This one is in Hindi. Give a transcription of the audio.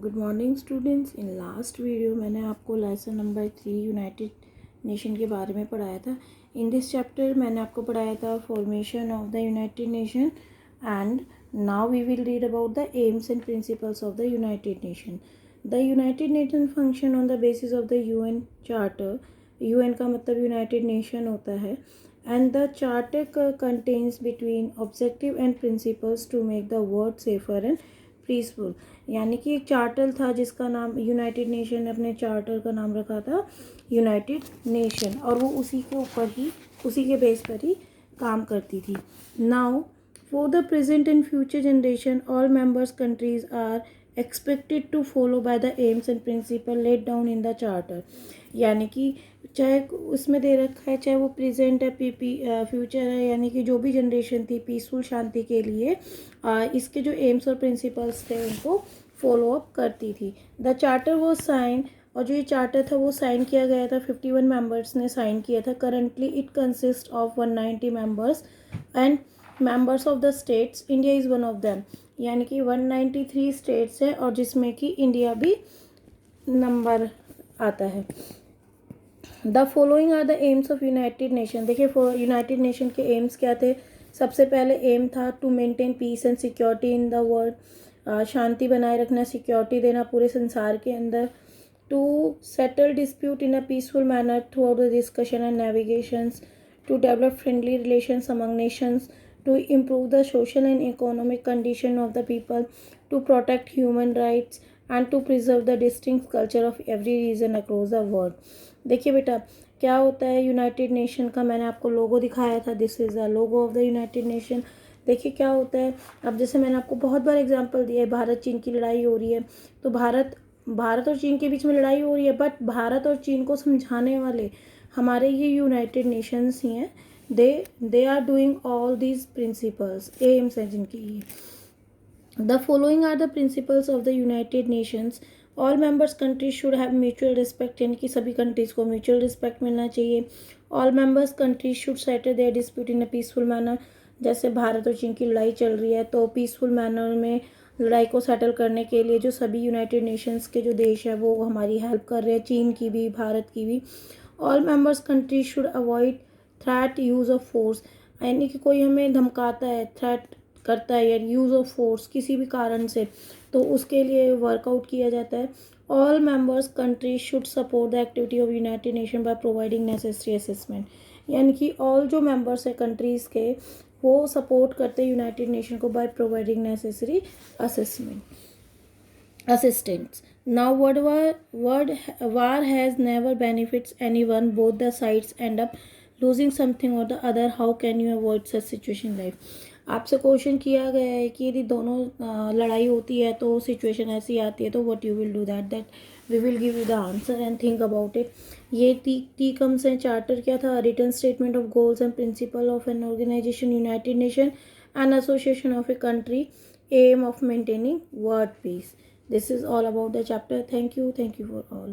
Good morning students. In last video मैंने आपको लेसन नंबर 3 यूनाइटेड नेशन के बारे में पढ़ाया था। इन दिस चैप्टर मैंने आपको पढ़ाया था formation of the United Nation and now we will read about the aims and principles of the United Nation. The United Nation function on the basis of the UN charter. UN का मतलब यूनाइटेड नेशन होता है। And the charter contains between objective and principles to make the world safer and peaceful. यानी कि एक चार्टर था जिसका नाम यूनाइटेड नेशन ने अपने चार्टर का नाम रखा था यूनाइटेड नेशन, और वो उसी के ऊपर ही, उसी के बेस पर ही काम करती थी। Now for the present and future generation all members countries are expected to follow by the aims and principle let down in the charter. यानी कि चाहे उसमें दे रखा है, चाहे वो प्रेजेंट है, फ्यूचर है, यानी कि जो भी जनरेशन थी पीसफुल शांति के लिए इसके जो एम्स और प्रिंसिपल्स थे उनको फॉलो अप करती थी। द चार्टर वो साइन, और जो ये चार्टर था वो साइन किया गया था, 51 मेंबर्स ने साइन किया था। Currently it consist of 190 members and members of the states. India is one of them. यानी कि 193 स्टेट्स है और जिसमें कि इंडिया भी नंबर आता है। The following are the aims of United Nation. देखिए यूनाइटेड नेशन के एम्स क्या थे। सबसे पहले एम था to maintain peace and security in the world. शांति बनाए रखना, सिक्योरिटी देना पूरे संसार के अंदर। To settle dispute in a peaceful manner throughout the discussion and navigations. To develop friendly relations among nations. To improve the social and economic condition of the people. To protect human rights and to preserve the distinct culture of every region across the world. देखिए बेटा क्या होता है यूनाइटेड नेशन का, मैंने आपको लोगो दिखाया था। This is the logo of the United Nation. देखिए क्या होता है, अब जैसे मैंने आपको बहुत बार एग्जांपल दिया है, भारत चीन की लड़ाई हो रही है, तो भारत और चीन के बीच में लड़ाई हो रही है, बट भारत और चीन को समझाने वाले हमारे ये यूनाइटेड नेशंस ही हैं। They are doing all these principles, aims हैं जिनकी ये। The following are the principles of the United Nations. All members countries should have mutual respect, यानी कि सभी कंट्रीज़ को म्यूचुअल रिस्पेक्ट मिलना चाहिए। All members countries should settle their dispute in a peaceful manner. जैसे भारत और चीन की लड़ाई चल रही है तो पीसफुल मैनर में लड़ाई को सेटल करने के लिए जो सभी यूनाइटेड नेशंस के जो देश है वो हमारी हेल्प कर रहे हैं, चीन की भी, भारत की भी। All members countries should avoid threat use of force. यानी कि कोई हमें धमकाता है, थ्रेट करता है या यूज़ ऑफ फोर्स किसी भी कारण से, तो उसके लिए वर्कआउट किया जाता है। All members countries should support the activity of United nation by providing necessary assistant. यानी कि ऑल जो मेंबर्स है कंट्रीज़ के वो सपोर्ट करते हैं यूनाइटेड नेशन को by providing necessary assistance. Now, war has never benefits anyone. Both the sides end up losing something or the other. How can you avoid such situation in life? आपसे क्वेश्चन किया गया है कि यदि दोनों लड़ाई होती है तो सिचुएशन ऐसी आती है तो what you will do, that we will give you the answer and think about it. ये टी कम्स हैं। चार्टर क्या था? Written statement of goals and principle of an organization, united nation, an association of a country, aim of maintaining world peace. This is all about the chapter. Thank you for all.